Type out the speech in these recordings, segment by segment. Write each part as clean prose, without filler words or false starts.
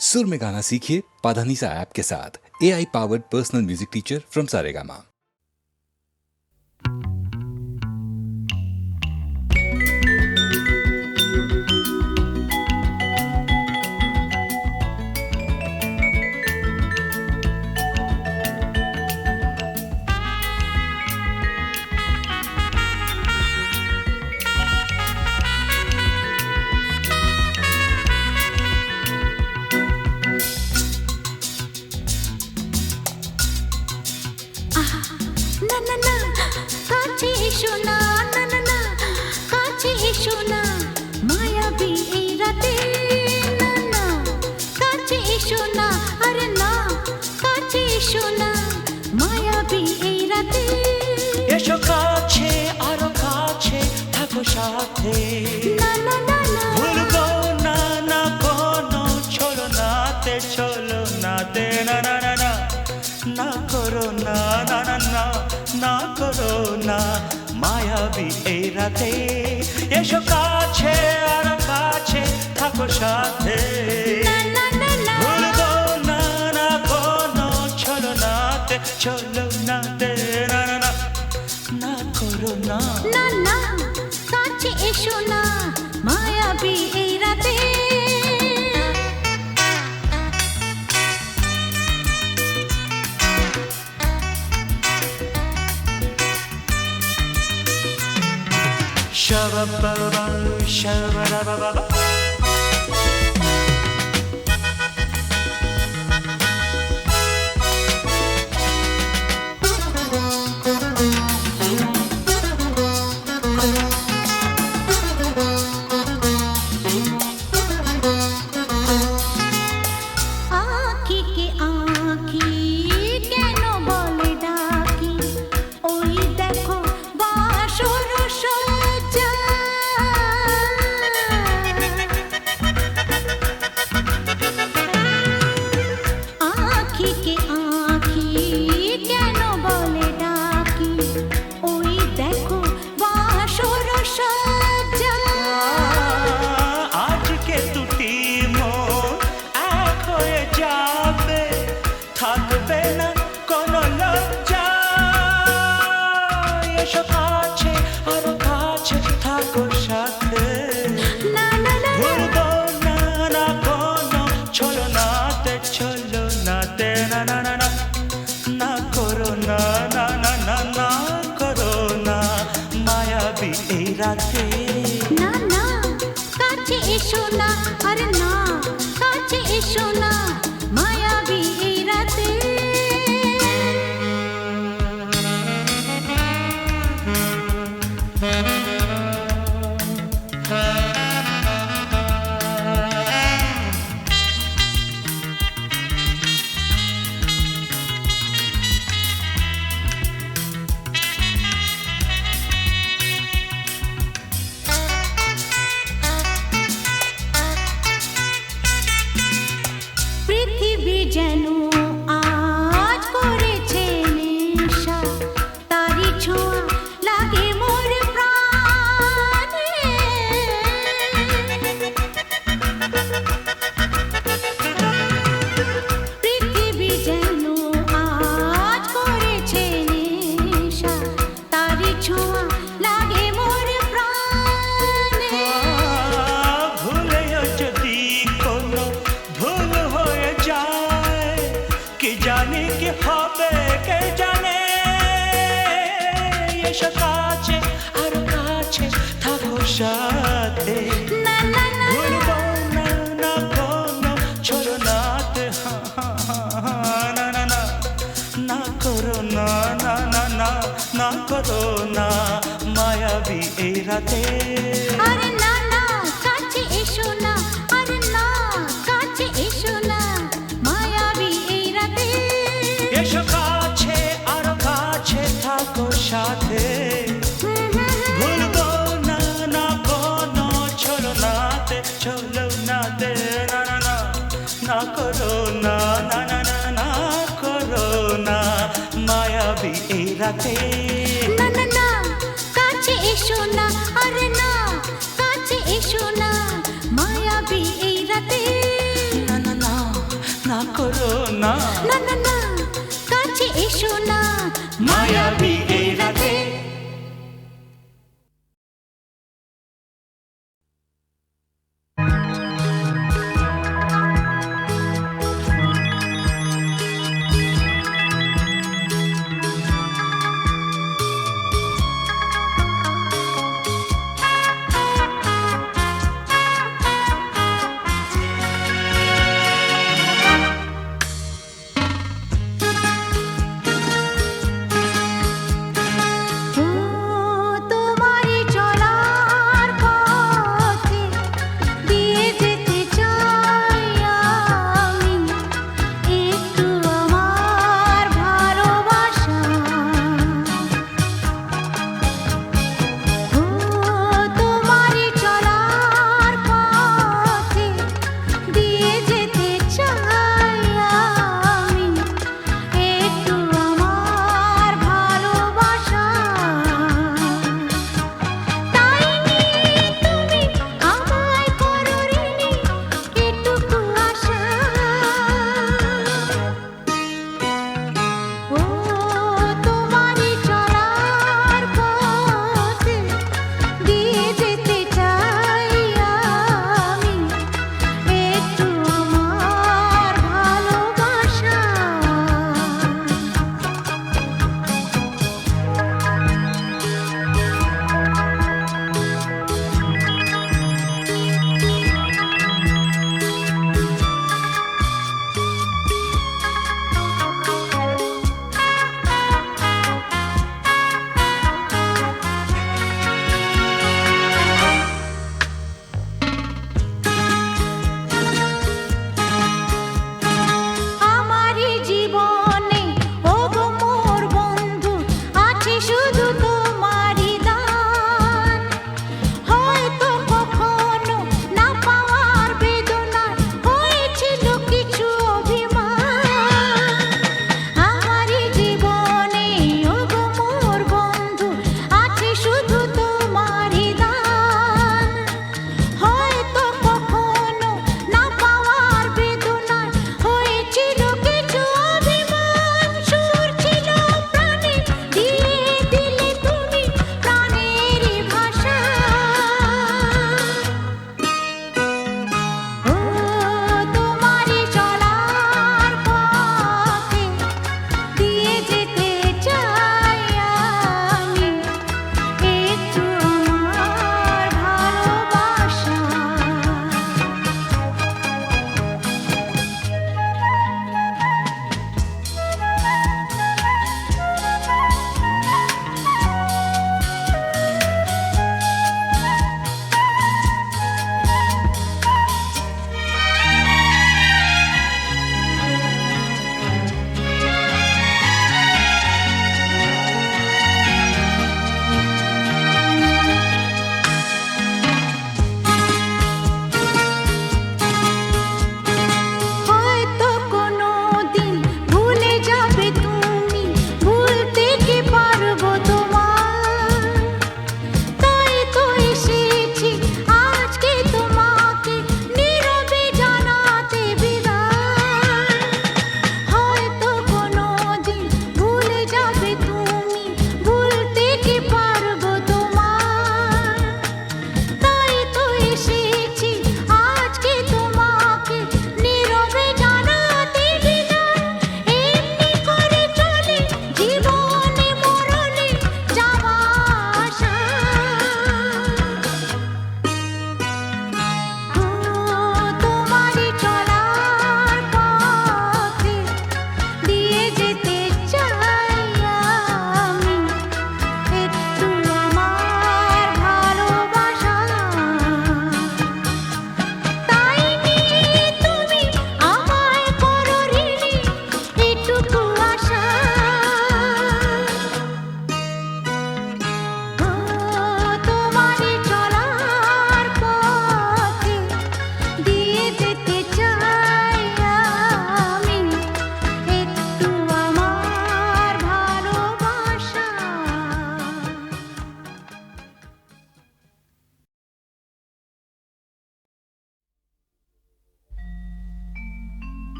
सुर में गाना सीखिए पाधानीसा ऐप के साथ। AI powered personal music teacher from Saregama. এসো কাছে আরো কাছে থাকো সাথে ভুলবো না না কোনো চলো নাতে না না না না না করো না না না না না করো না মায়াবী এই রাতে এসো কাছে আরো কাছে থাকো সাথে ভুলবো না না কোনো চলো নাতে না না না না করো না না না কাছে এসো না মায়াবী এই রাতে Shabba-ba-ba, shabba-da-ba-ba-ba. না না কাছে এসো না আরে না কাছে এসো না মায়াবী এই রাতে যেন আজ করেছে নেশা তারি ছোঁয়া লাগে মোর প্রাণে পৃথিবী যেন আজ করেছে নেশা তারি ছোঁয়া লাগে মোর প্রাণে ভুলেও যদি কোনো ভুল হয়ে যায় কি জানি কি হবে কে জানে এসো কাছে আরো কাছে থাকো সাথে ভুলবো না না কোনো চলো নাতে না না না না করো না না না না না করো না মায়াবী এই রাতে আরে না না কাছে এসো না আরে না কাছে এসো না মায়াবী এই রাতে এসো কাছে আরো কাছে থাকো সাথে ভুলবো না না কোনো চলো নাতে না না না না করো না না না না না করো না মায়াবী এই রাতে না না না কাছে এসো না আরে না কাছে এসো না মায়াবী এই রাতে না না না করো না, না না না কাছে এসো না মায়াবী এই রাতে।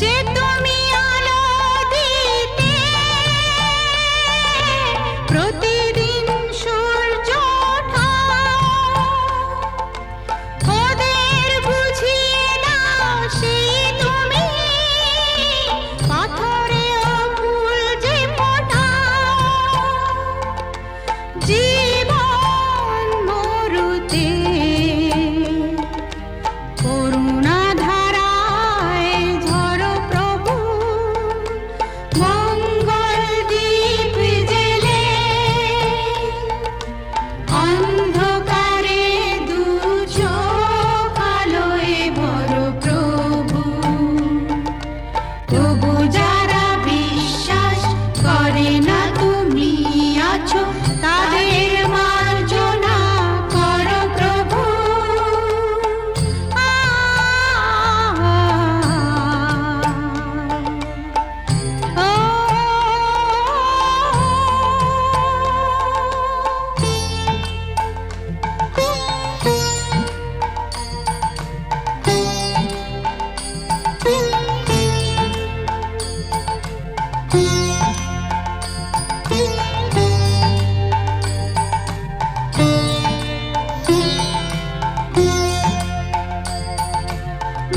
যে তুমি আলো দিতে প্রতিদিন সূর্য ওঠাও, ওদের বুঝিয়ে দাও সেই তুমি পাথরেও ফুল যে ফোটাও। জীবন মরুতে করুণা ধারায় ঝরো প্রভু, মঙ্গল দীপ জেলে অন্ধকারে দু চোখ আলোয় ভরো প্রভু। তবু যারা বিশ্বাস করে না তুমি আছো, তাদের মার্জনা করো প্রভু।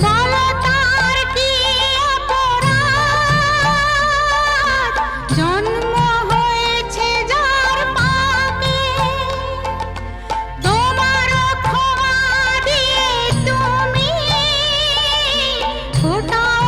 বলো তার কি অপরাধ, জন্ম হয়েছে যার পাপে, তোমার ক্ষমা দিয়ে তুমি ফোটাও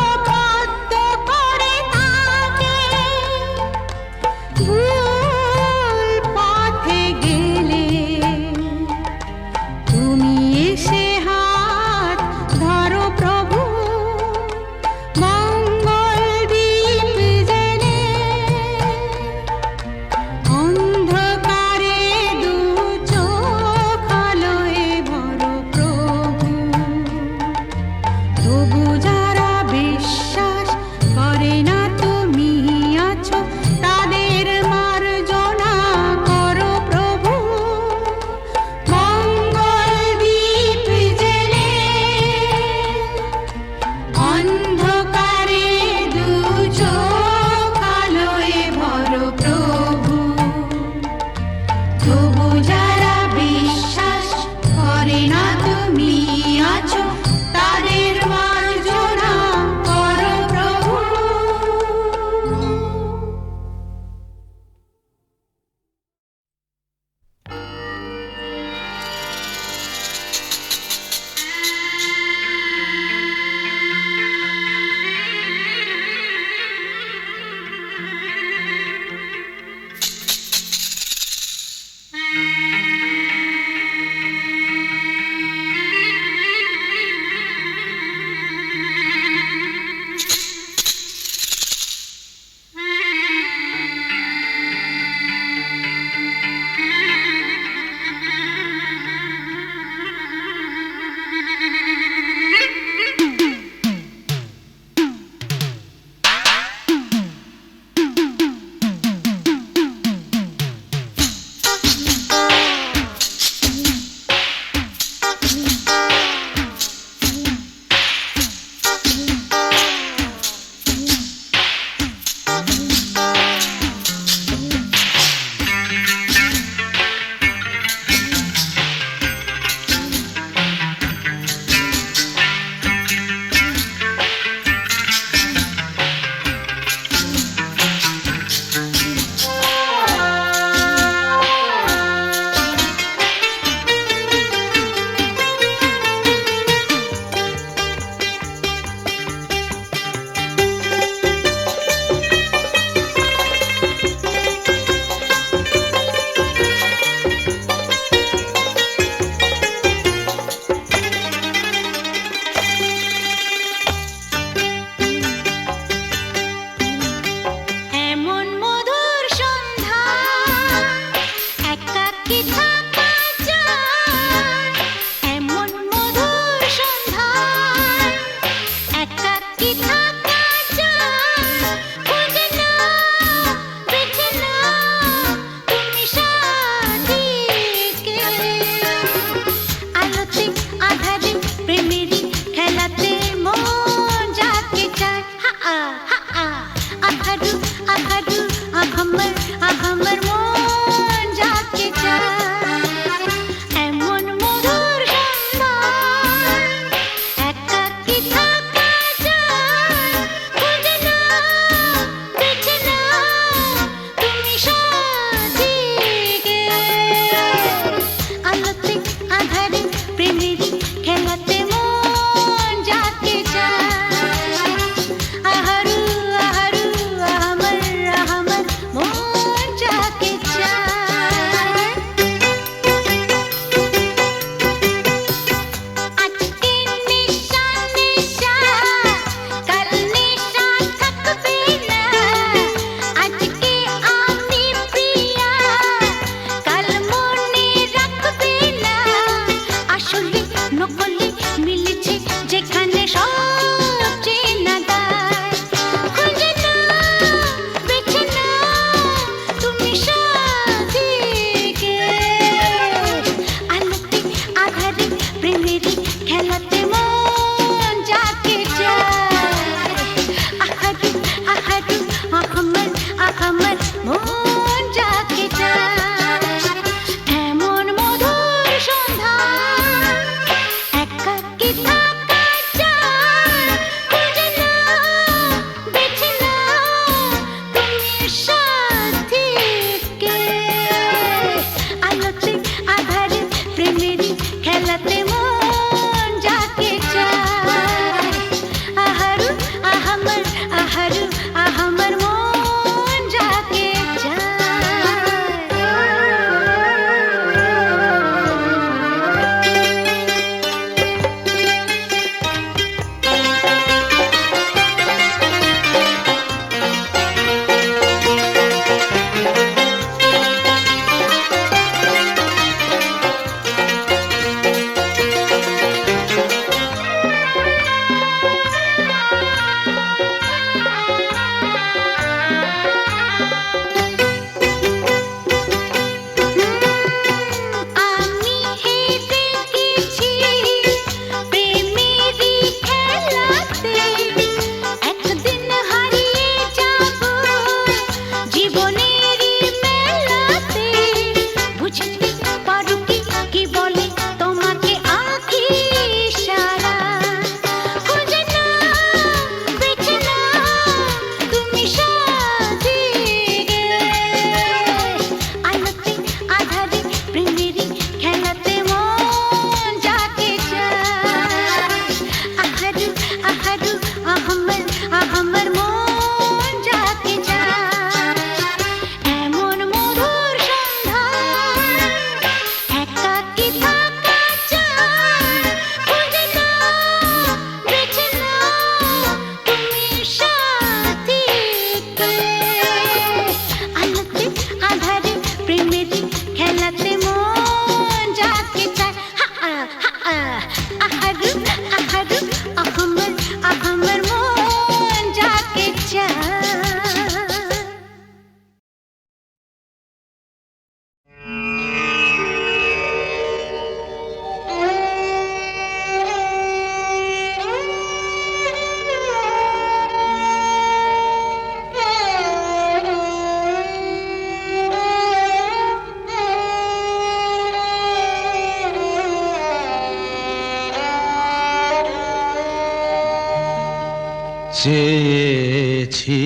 চেয়েছি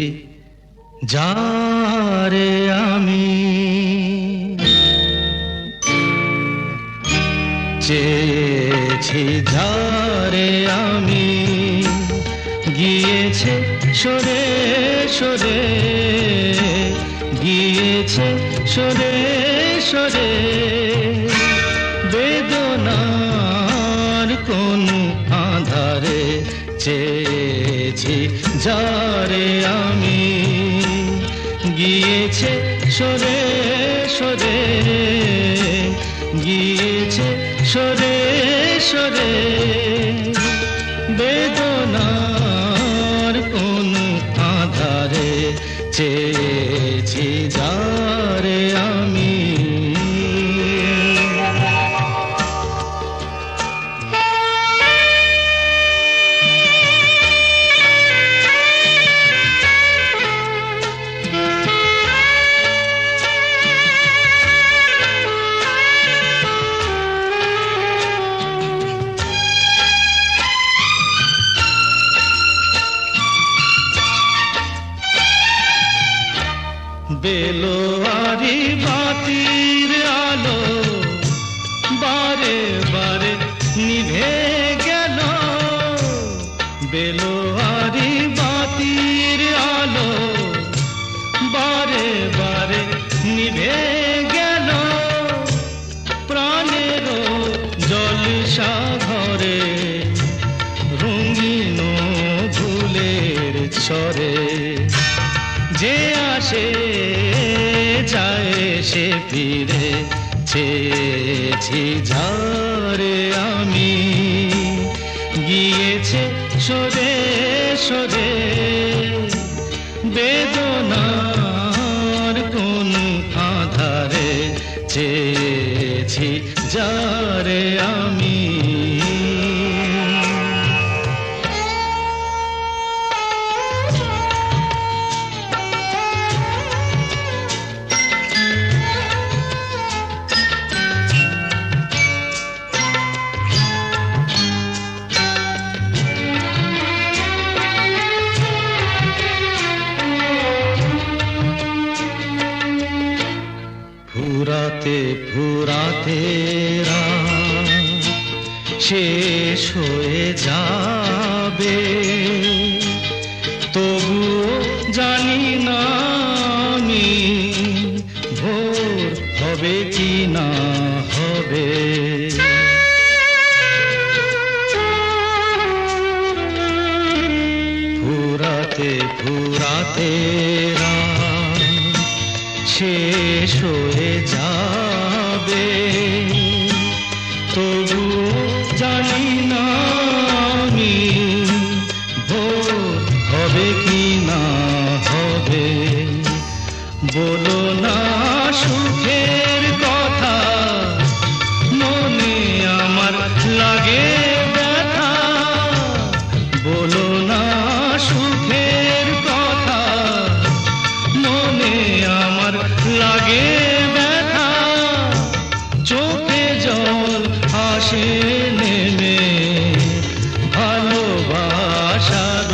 যারে আমি, চেয়েছি যারে আমি, গিয়েছে সরে সরে, গিয়েছে সরে সরে, বেদনার কোন আধারে চেয়েছি যারে আমি, গিয়েছে সরে সরে, গিয়েছে সরে সরে, বেদনার কোন আধারে চেয়েছি যারে আমি। বেলোয়ারি বাতির আলো বারে বারে নিভে গেল, বেলোয়ারি বাতির আলো বারে বারে নিভে গেল, প্রাণের জলসা ঘরে রঙিন ফুলের ছড়ে, যে আসে যায় সে ফিরে, চেয়েছি যারে আমি, গিয়েছে সরে সরে, বেদনার কোন আধারে চেয়েছি যারে আমি। ফুরাতে ফুরাতে রাত শেষ হয়ে যাবে, তবুও জানি না আমি ভোর হবে কি না হবে। ফুরাতে ফুরাতে রাত শেষ হয়ে যাবে, তবু জানি না আমি ভোর হবে কি না হবে। বলো না সুখের কথা, মনে আমার লাগে ব্যথা, বলো না সুখের কথা, মনে আমার লাগে ব্যথা, চোখে জল আসে নেমে ভালোবাসার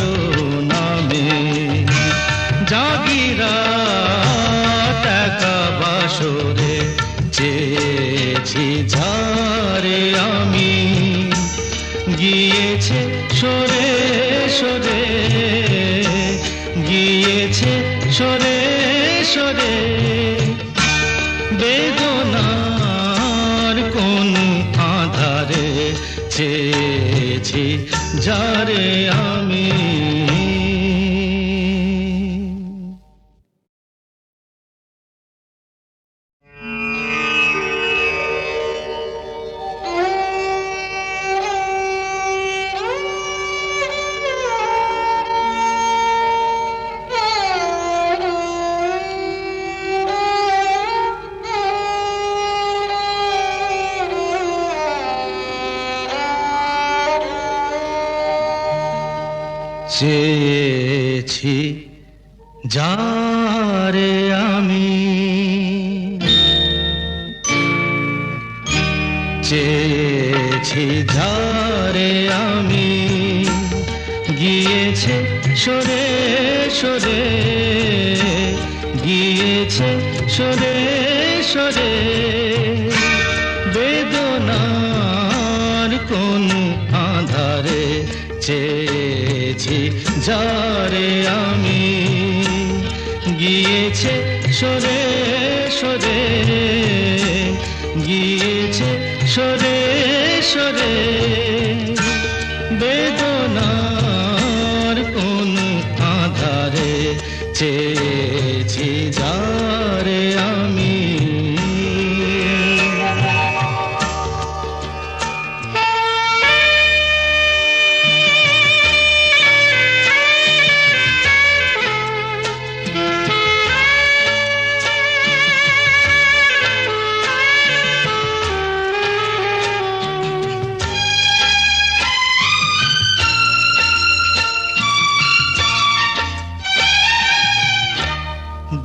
নামে, জাগিরা টাকা বাসরে চেয়েছি যারে আমি, গিয়েছে সরে সরে, গিয়েছে সরে সরে, বেদনার কোন আধারে চেয়েছি যারে আমি। চেয়েছি যারে আমি, চেয়েছি যারে আমি, গিয়েছি গিয়েছে সরে সরে, গিয়েছে সরে সরে, বেদনার কোন আধারে চেয়েছি যারে আমি, গিয়েছে সরে সরে, গিয়েছে সরে সরে, বেদনার কোন আধারে চেয়েছি যারে আমি।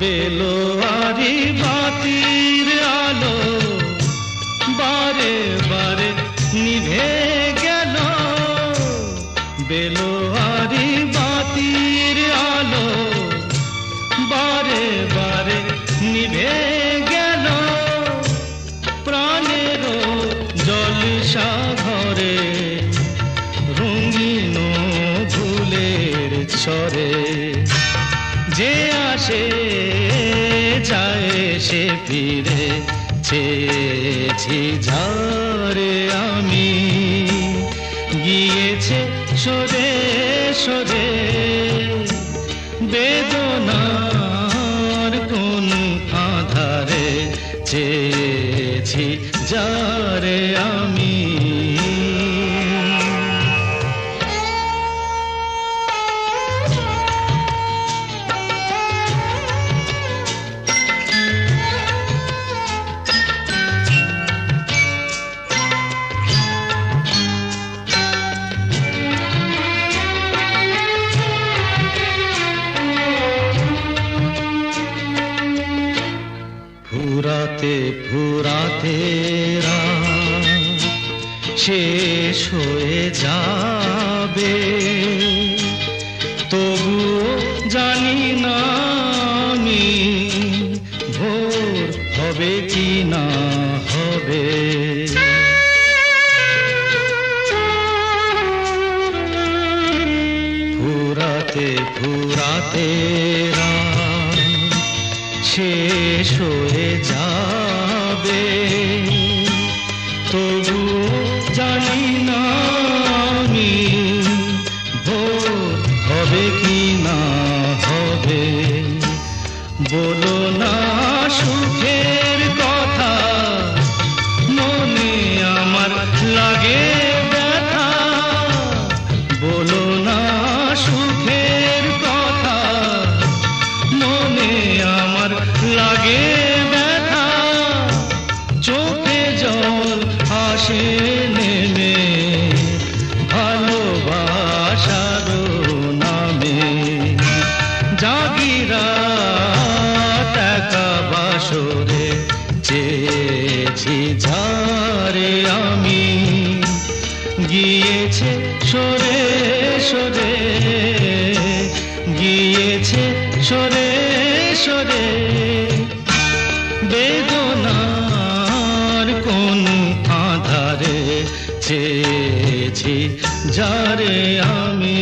বেলোয়ারি বাতির আলো বারে বারে নিভে গেল, বেলোয়ারি বাতির আলো বারে বারে নিভে গেল, প্রাণেরও জলসা ঘরে রঙিন ফুলের ছড়ে, যে আসে যায় সে ফিরে চেয়েছি যারে আমি, গিয়েছে সরে সরে, বেদনার কোন আধারে চেয়েছি যারে আমি। ফুরাতে ফুরাতে রাত শেষ হয়ে যাবে, তবুও জানি না আমি ভোর হবে কি না হবে। ফুরাতে ফুরাতে রাত শেষ হয়ে যাবে, তবুও জানি না আমি ভোর হবে কি না হবে। বলো না সুখের কথা, মনে আমার লাগে ব্যথা, বলো না সুখের কথা, মনে আমার লাগে ব্যথা, চোখে জল আসে নেমে ভালোবাসার নামে, জাগিরা টাকা বাসরে চেয়েছি যারে আমি, গিয়েছে সরে সরে, গিয়েছে সরে সরে, বেদনার কোন আধারে চেয়েছি যারে আমি।